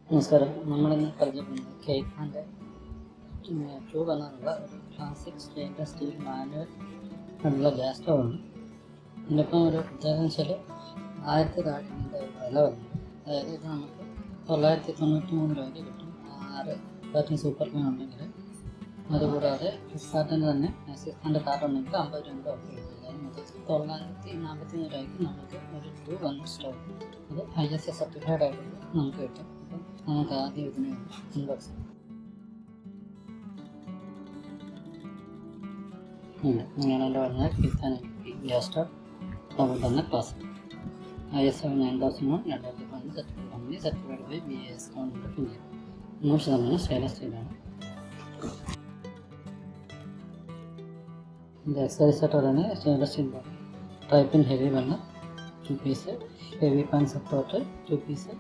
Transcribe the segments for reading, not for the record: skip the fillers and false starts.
നമസ്കാരം. നമ്മളിന്ന് പരിചയപ്പെടുന്നത് കെയ്ഫാൻ്റെ ട്യൂബ് എന്നുള്ള ഒരു ക്ലാസിക് സ്റ്റെയിൻലെസ് സ്റ്റീൽ മാനുവൽ ആയിട്ടുള്ള ഗ്യാസ് സ്റ്റൗവാണ്. ഇതിനിപ്പം ഒരു പ്രത്യേകത വെച്ചാൽ 1000 താഴെ ഇതിൻ്റെ വില വരുന്നത്. അതായത് ഇത് നമുക്ക് 993 രൂപയ്ക്ക് കിട്ടും. 6 പാറ്റിംഗ് സൂപ്പർ ഫൈൻ ഉണ്ടെങ്കിൽ. അതുകൂടാതെ ഫ്ലിപ്കാർട്ടിൻ്റെ തന്നെ സിക്സ്കാൻ്റെ കാർഡ് ഉണ്ടെങ്കിൽ 50 രൂപ ഓഫ് കിട്ടും. അതായത് മൊത്തത്തിൽ 943 രൂപയ്ക്ക് നമുക്ക് ഒരു ട്യൂബ് വന്ന സ്റ്റൗ അത് ISO സർട്ടിഫൈഡ് ആയിട്ട് നമുക്ക് കിട്ടും. അപ്പം നമുക്ക് ആദ്യം ഇതിനെ അൺബോക്സ് ചെയ്യാം. ഇങ്ങനെ എൻ്റെ പറഞ്ഞാൽ കിട്ടാൻ ഗ്യാസ് സ്റ്റൗ അതുപോലെ തന്നെ class ISO 9001 certified company certified by BIS government of India. 100% stainless സ്റ്റീലാണ്. ഇതിൻ്റെ എക്സസൈസ് ആയിട്ട് പറയുന്നത് സ്റ്റെയിൻലെസ് സ്റ്റീൽ ബോർഡ് ടൈപ്പിൻ heavy burner 2 piece, heavy pan support 2 piece,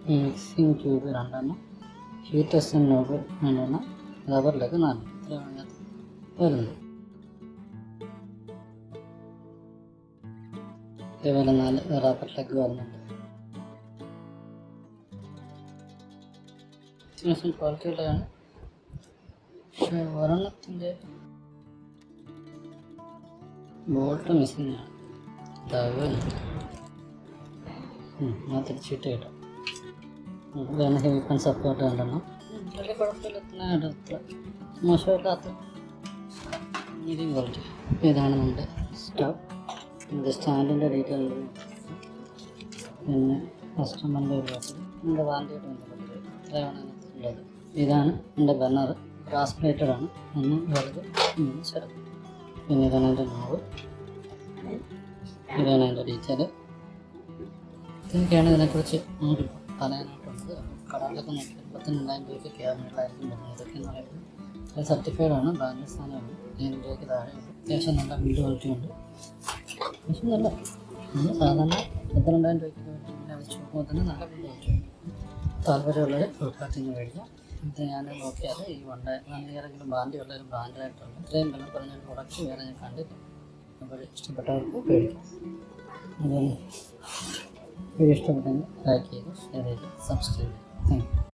mixing tube 2 എണ്ണം, ഹീറ്റ് ടെസ്റ്റിംഗ് നോബ് 2 എണ്ണം, റബ്ബർ ലെഗ് 4 എണ്ണം. ഇത്രയാണ് ഇതിനകത്ത് വരുന്നത്. ഇതേപോലെ 4 റബ്ബർ ലെഗ് വരുന്നുണ്ട്. അത്യാവശ്യം ക്വാളിറ്റിയുള്ളതാണ്. പക്ഷേ ഒരെണ്ണത്തിൻ്റെ ബോൾട്ട് മിസ്സിംഗ് ആണ്. തിരിച്ചിട്ട് കിട്ടും. ഇതാണ് ഹെവി പാൻ സപ്പോർട്ട് 2 എണ്ണം. വലിയ കുഴപ്പമില്ല, അടുത്ത മോശമില്ലാത്ത മീഡിയം ക്വാളിറ്റി. ഇതാണ് നമ്മുടെ സ്റ്റൗ. ഇതിൻ്റെ സ്റ്റാൻഡിൻ്റെ ഡീറ്റെയിൽ പിന്നെ കസ്റ്റമറിൻ്റെ ഒരു എൻ്റെ വാറണ്ടിയായിട്ട് ബന്ധപ്പെട്ടത് ഇത്രയാണ് ഉള്ളത്. ഇതാണ് എൻ്റെ ബർണർ. ഗ്രാസ് പ്ലേറ്റഡ് ആണ്. ഒന്ന് വലുത് ചെറുത്. പിന്നെ ഇതാണ് എൻ്റെ നോവ്. ഇതാണ് എൻ്റെ ഡീറ്റെയിൽ. ഇതൊക്കെയാണ് ഇതിനെക്കുറിച്ച് നമുക്ക് പറയാനായിട്ടുള്ളത്. കടകളിലൊക്കെ നോക്കിയപ്പോൾ 9 രൂപയ്ക്ക് ക്യാബിനുകളായിരിക്കും വരുന്നത്. ഇതൊക്കെയെന്ന് പറയുന്നത് സർട്ടിഫൈഡാണ്, ബ്രാൻഡഡ് സാധനമാണ്. 9 രൂപയ്ക്ക് താഴെ അത്യാവശ്യം നല്ല ബിൽഡ് ക്വാളിറ്റി ഉണ്ട്. അത്യാവശ്യം നല്ല സാധാരണ 12,000 രൂപയ്ക്ക് വെച്ച് നോക്കുമ്പോൾ തന്നെ നല്ല ബിൽഡ് ക്വാളിറ്റി ഉണ്ട്. താല്പര്യമുള്ളവർ ഫ്ലിപ്കാർട്ടിൽ നിന്ന് മേടിക്കാം. ഇത് ഞാൻ നോക്കിയാൽ ഈ 1 ഇയറെങ്കിലും വാറണ്ടിയുള്ള ഒരു ബ്രാൻഡായിട്ടുള്ള ഇത്രയും വില പറഞ്ഞൊരു പ്രൊഡക്റ്റ് വേറെ ഞാൻ കണ്ടില്ല. അപ്പോൾ ഇഷ്ടപ്പെട്ടവർക്ക് മേടിക്കാം. അതുപോലെ വീഡിയോ ഇഷ്ടപ്പെട്ടെങ്കിൽ ലൈക്ക് ചെയ്യുക, ഷെയർ ചെയ്യുക, സബ്സ്ക്രൈബ് ചെയ്യുക. Thank you.